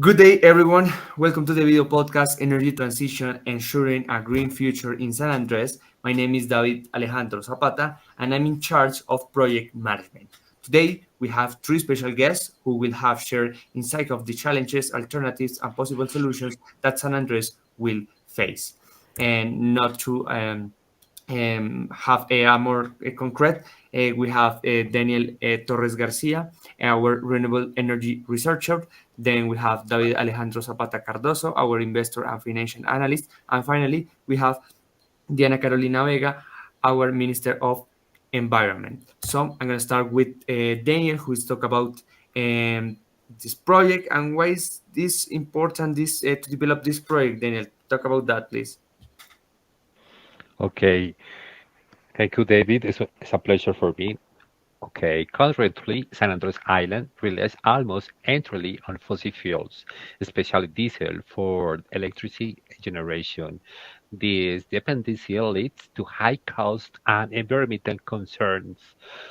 Good day, everyone. Welcome to the video podcast Energy Transition Ensuring a Green Future in San Andres. My name is David Alejandro Zapata, and I'm in charge of project management. Today, we have three special guests who will have shared insight of the challenges, alternatives, and possible solutions that San Andres will face. And not to have a more concrete, we have Daniel Torres Garcia, our renewable energy researcher. Then we have David Alejandro Zapata Cardoso, our investor and financial analyst. And finally, we have Diana Carolina Vega, our Minister of Environment. So I'm going to start with Daniel, who is talk about this project and why is this important this to develop this project. Daniel, talk about that, please. Okay, thank you, David. It's a pleasure for me. Okay, currently, San Andres Island relies almost entirely on fossil fuels, especially diesel for electricity generation. This dependency leads to high cost and environmental concerns.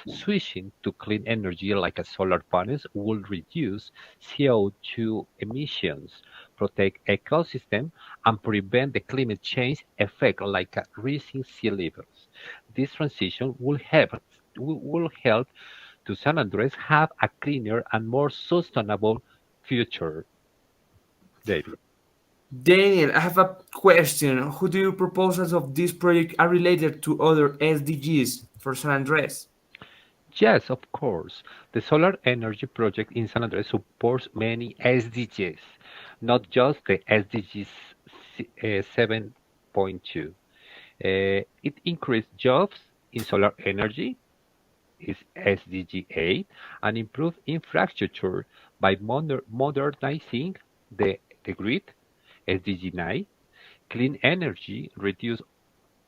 Switching to clean energy like a solar panels will reduce CO2 emissions, protect ecosystem, and prevent the climate change effect like rising sea levels. This transition will help to San Andres have a cleaner and more sustainable future, David. Daniel, I have a question. Who do you proposals of this project are related to other SDGs for San Andres? Yes, of course. The solar energy project in San Andres supports many SDGs, not just the SDGs 7.2. It increased jobs in solar energy, is SDG 8, and improve infrastructure by modernizing the grid, SDG 9, clean energy, reduce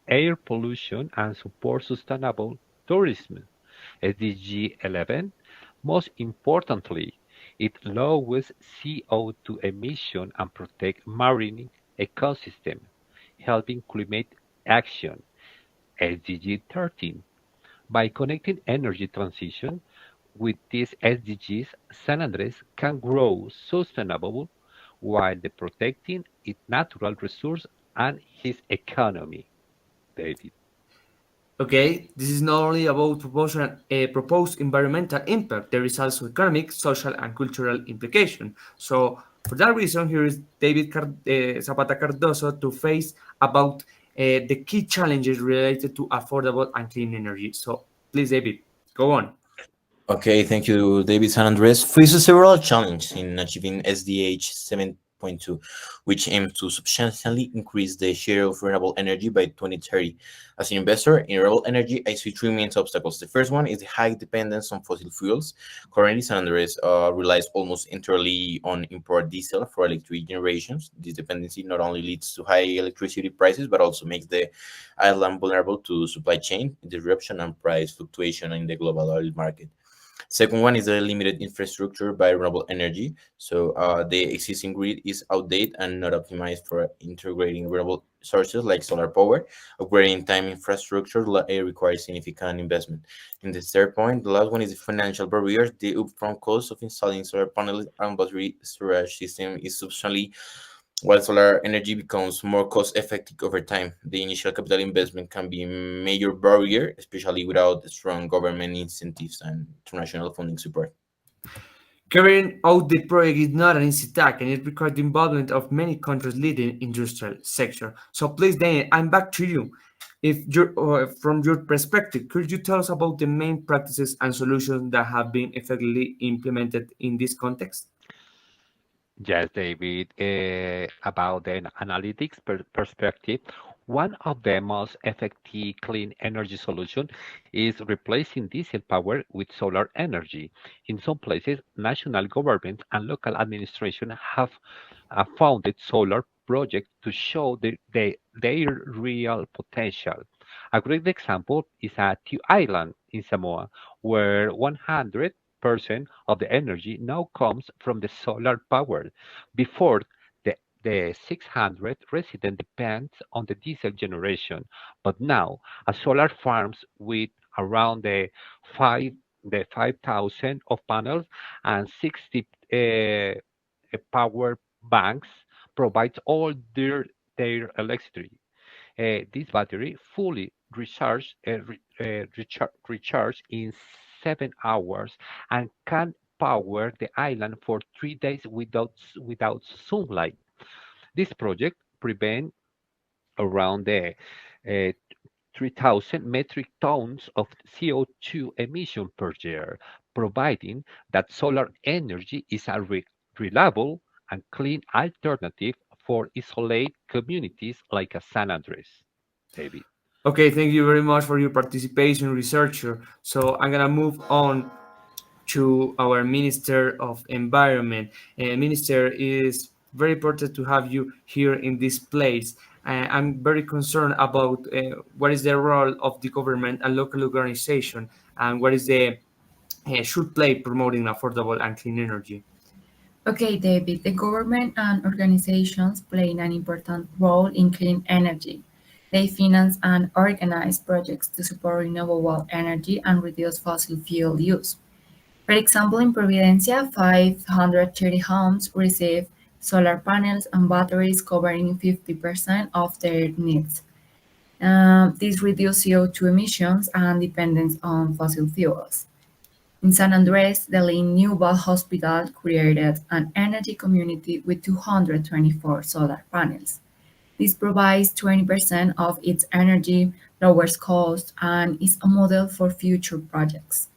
air pollution, and support sustainable tourism, SDG 11. Most importantly, it lowers CO2 emission and protect marine ecosystem, helping climate action, SDG 13. By connecting energy transition with these SDGs, San Andres can grow sustainable while protecting its natural resource and its economy, David. Okay, this is not only about proposed environmental impact, there is also economic, social, and cultural implication. So, for that reason, here is David Zapata Cardoso to face about the key challenges related to affordable and clean energy. So, please, David, go on. Okay, thank you, David San Andres. Faces several challenges in achieving SDH 7.2, which aims to substantially increase the share of renewable energy by 2030. As an investor in renewable energy, I see three main obstacles. The first one is the high dependence on fossil fuels. Currently, San Andres relies almost entirely on import diesel for electric generations. This dependency not only leads to high electricity prices, but also makes the island vulnerable to supply chain disruption and price fluctuation in the global oil market. Second one is the limited infrastructure by renewable energy. So the existing grid is outdated and not optimized for integrating renewable sources like solar power. Upgrading time infrastructure requires significant investment. And the third point, the last one is the financial barriers. The upfront cost of installing solar panels and battery storage system is substantially while solar energy becomes more cost effective over time. The initial capital investment can be a major barrier, especially without strong government incentives and international funding support. Carrying out the project is not an easy task and it requires the involvement of many countries' leading industrial sector. So please, Daniel, I'm back to you. If you're, from your perspective, could you tell us about the main practices and solutions that have been effectively implemented in this context? Yes, David. About the analytics perspective, one of the most effective clean energy solution is replacing diesel power with solar energy. In some places, national government and local administration have founded solar projects to show their real potential. A great example is at Tiu Island in Samoa, where 100% of the energy now comes from the solar power. Before, the 600 resident depends on the diesel generation, but now a solar farms with around the 5,000 of panels and 60 power banks provide all their electricity. This battery fully recharge in 7 hours and can power the island for 3 days without sunlight. This project prevent around the uh, 3,000 metric tons of CO2 emission per year, providing that solar energy is a reliable and clean alternative for isolate communities like San Andres. David. Okay, thank you very much for your participation, researcher. So I'm gonna move on to our Minister of Environment. Minister, is very important to have you here in this place. I'm very concerned about what is the role of the government and local organization, and what is the should play promoting affordable and clean energy. Okay, David, the government and organizations play an important role in clean energy. They finance and organize projects to support renewable energy and reduce fossil fuel use. For example, in Providencia, 530 homes receive solar panels and batteries covering 50% of their needs. This reduces CO2 emissions and dependence on fossil fuels. In San Andres, the Lynn Newell Hospital created an energy community with 224 solar panels. This provides 20% of its energy, lowers costs, and is a model for future projects.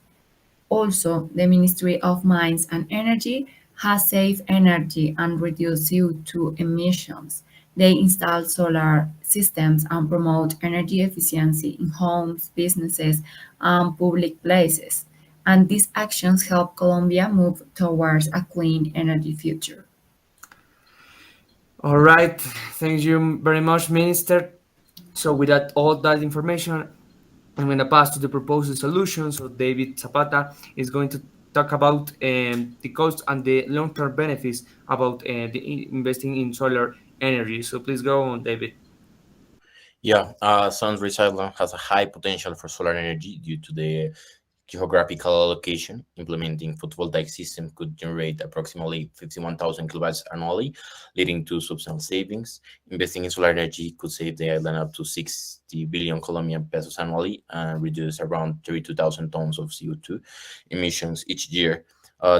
Also, the Ministry of Mines and Energy has saved energy and reduced CO2 emissions. They install solar systems and promote energy efficiency in homes, businesses, and public places. And these actions help Colombia move towards a clean energy future. All right, thank you very much, Minister. So with all that information, I'm going to pass to the proposed solution. So David Zapata is going to talk about the cost and the long-term benefits about investing in solar energy. So please go on, David. Yeah, Sun Island has a high potential for solar energy due to the geographical allocation. Implementing photovoltaic system could generate approximately 51,000 kilowatts annually, leading to substantial savings. Investing in solar energy could save the island up to 60 billion Colombian pesos annually and reduce around 32,000 tons of CO2 emissions each year.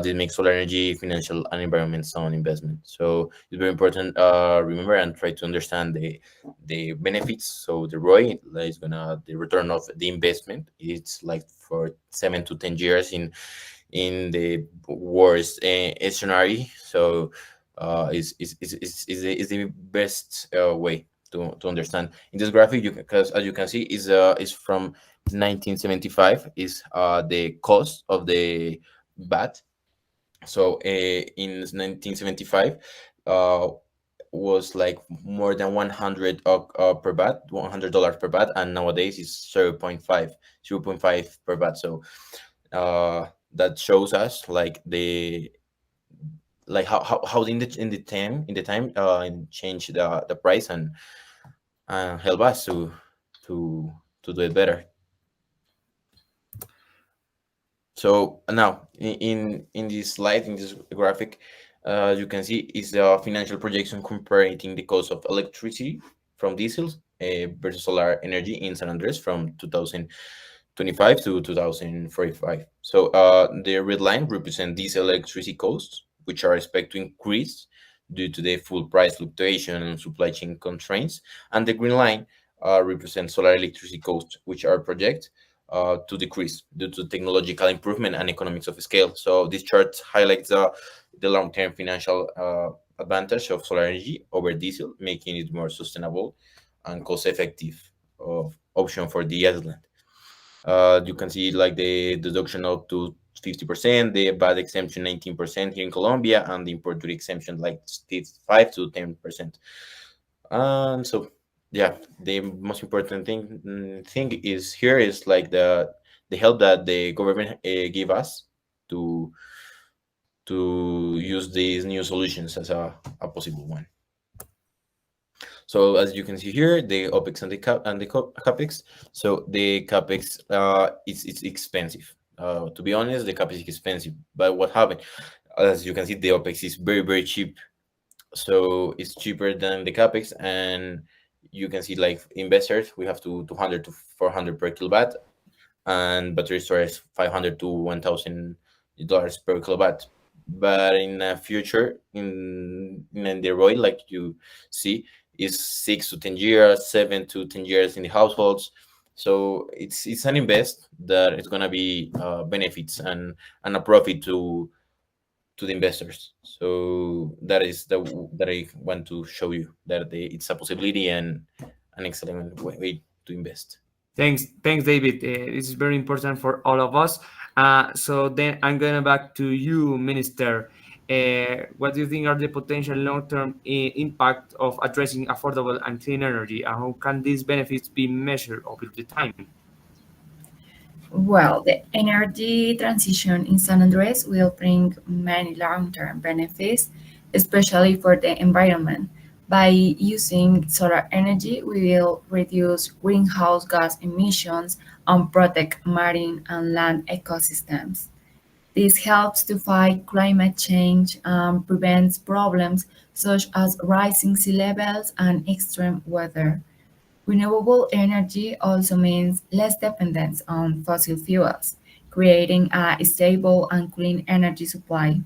This makes solar energy financial and environment sound investment. So it's very important. Remember and try to understand the benefits. So the ROI is gonna the return of the investment. It's like for 7 to 10 years in the worst scenario. So is the best way to understand. In this graphic, because as you can see, is from 1975. Is the cost of the bat. So in 1975, uh, was like more than 100 per bat, $100 per bat, and nowadays is 0.5 per bat. So that shows us like the how in the time and change the price and help us to do it better. So now in this slide, in this graphic, you can see is the financial projection comparing the cost of electricity from diesels versus solar energy in San Andres from 2025 to 2045. So the red line represents diesel electricity costs, which are expected to increase due to the full price fluctuation and supply chain constraints, and the green line represents solar electricity costs, which are projected to decrease due to technological improvement and economics of scale. So this chart highlights the long-term financial advantage of solar energy over diesel, making it more sustainable and cost-effective option for the island. You can see like the deduction up to 50%, the VAT exemption 19% here in Colombia, and the import duty exemption like 5 to 10%. So yeah, the most important thing is here is like the help that the government give us to use these new solutions as a possible one. So as you can see here, the OPEX and the CAPEX. So the CAPEX it's expensive. To be honest, the CAPEX is expensive. But what happened? As you can see, the OPEX is very cheap, so it's cheaper than the CAPEX. And you can see, like, investors, we have to 200 to 400 per kilowatt, and battery storage 500 to $1,000 per kilowatt. But in the future, in the ROI, like you see, is 6 to 10 years, 7 to 10 years in the households. So it's an invest that is gonna be benefits and a profit to the investors. So that I want to show you that it's a possibility and an excellent way to invest. Thanks, David. This is very important for all of us. So then I'm going back to you, Minister. What do you think are the potential long-term impact of addressing affordable and clean energy, and how can these benefits be measured over the time? Well, the energy transition in San Andres will bring many long-term benefits, especially for the environment. By using solar energy, we will reduce greenhouse gas emissions and protect marine and land ecosystems. This helps to fight climate change and prevents problems such as rising sea levels and extreme weather. Renewable energy also means less dependence on fossil fuels, creating a stable and clean energy supply.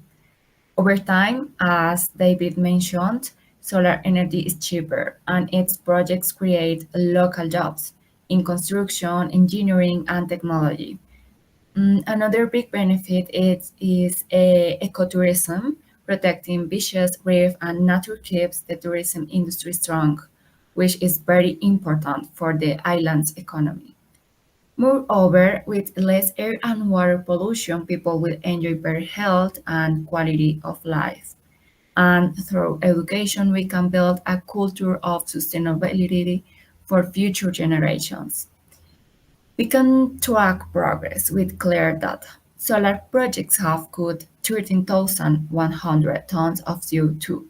Over time, as David mentioned, solar energy is cheaper and its projects create local jobs in construction, engineering, and technology. Another big benefit is ecotourism. Protecting beaches, reef, and nature keeps the tourism industry strong, which is very important for the island's economy. Moreover, with less air and water pollution, people will enjoy better health and quality of life. And through education, we can build a culture of sustainability for future generations. We can track progress with clear data. Solar projects have cut 13,100 tons of CO2,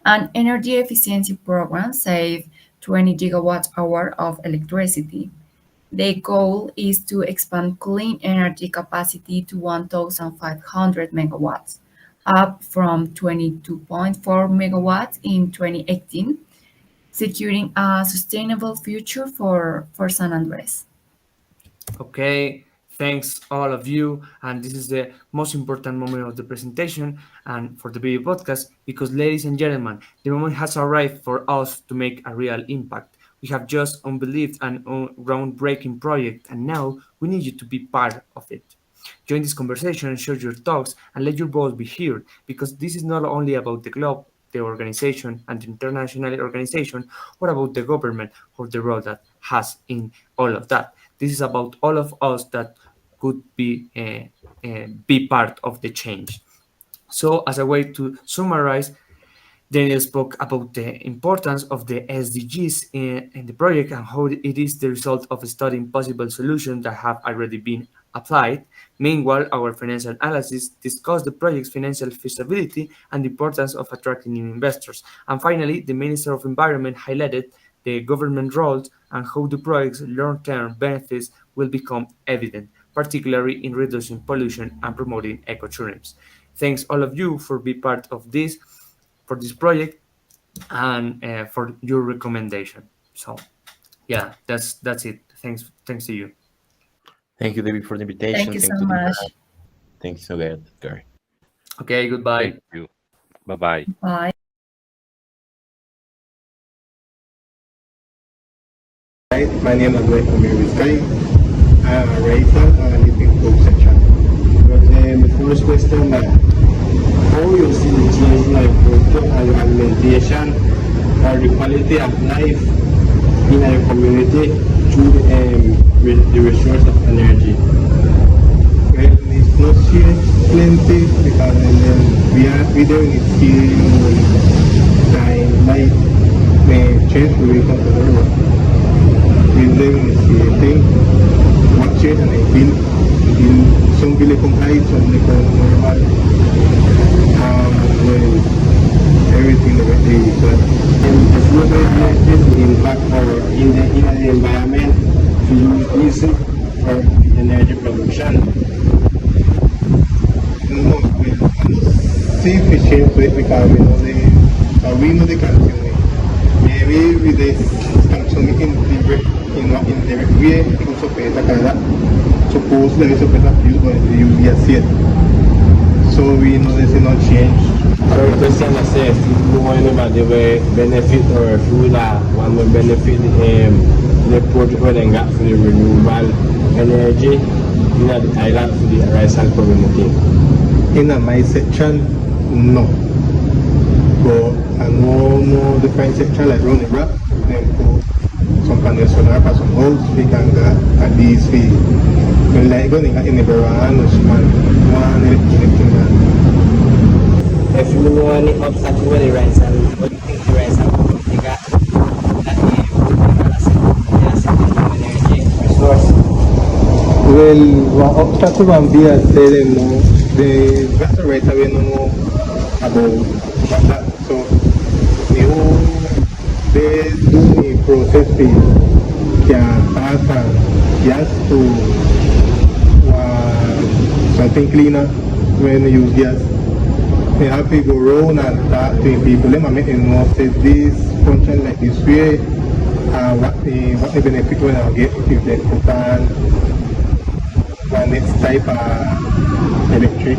and energy efficiency programs save 20 gigawatt hour of electricity. The goal is to expand clean energy capacity to 1,500 megawatts, up from 22.4 megawatts in 2018, securing a sustainable future for San Andres. Okay, thanks all of you. And this is the most important moment of the presentation and for the video podcast, because ladies and gentlemen, the moment has arrived for us to make a real impact. We have just unbelieved and groundbreaking project, and now we need you to be part of it. Join this conversation, share your thoughts, and let your voice be heard, because this is not only about the globe, the organization, and the international organization, or about the government or the role that has in all of that. This is about all of us that could be part of the change. So, as a way to summarize, Daniel spoke about the importance of the SDGs in the project and how it is the result of studying possible solutions that have already been applied. Meanwhile, our financial analysis discussed the project's financial feasibility and the importance of attracting new investors. And finally, the Minister of Environment highlighted the government roles and how the project's long-term benefits will become evident, particularly in reducing pollution and promoting ecotourism. Thanks all of you for being part of this for this project and for your recommendation. So yeah, that's it. Thanks to you. Thank you, David, for the invitation. Thank you so Thank you, much. thank you so much, Gary. Okay, goodbye. Thank you. Bye-bye. Bye. Hi, my name is Amir Vizcay. I'm a writer and I live in Cook section. But the first question, how you see the change like and alimentation or the quality of life in our community through the resource of energy? Well, it's not here plenty because we don't see like change we come to the world. We live in the thing, watch it and I feel some really compliant, some like normal, when everything that we do. So, the fluid is impact or in the environment to use music for energy production. No, sí, efficient because we know the consume. Maybe with this consuming indirect way, incluso pesa cada suppose there is a better fuel but you see it. So we know this is not change. So the question is if you want anybody will benefit or if you one will benefit the project where they got for the renewable energy in the island for the Arisan community. In my section, no. But I know more different section like Ronnie Rap, then go some panel solar for some house, we can get at least fee. When like going in the Baran, one electronic. If you know any obstacle with the rice and what do you think the rice and you got that energy resource? Well, what obstacle can be as they know, the gas right away know about that. So, they do the process fee can pass and gas to something cleaner when you use gas. They have to go around and talk to people. They might know say this function like this way, what the benefit when I get if they put on one next type of electric.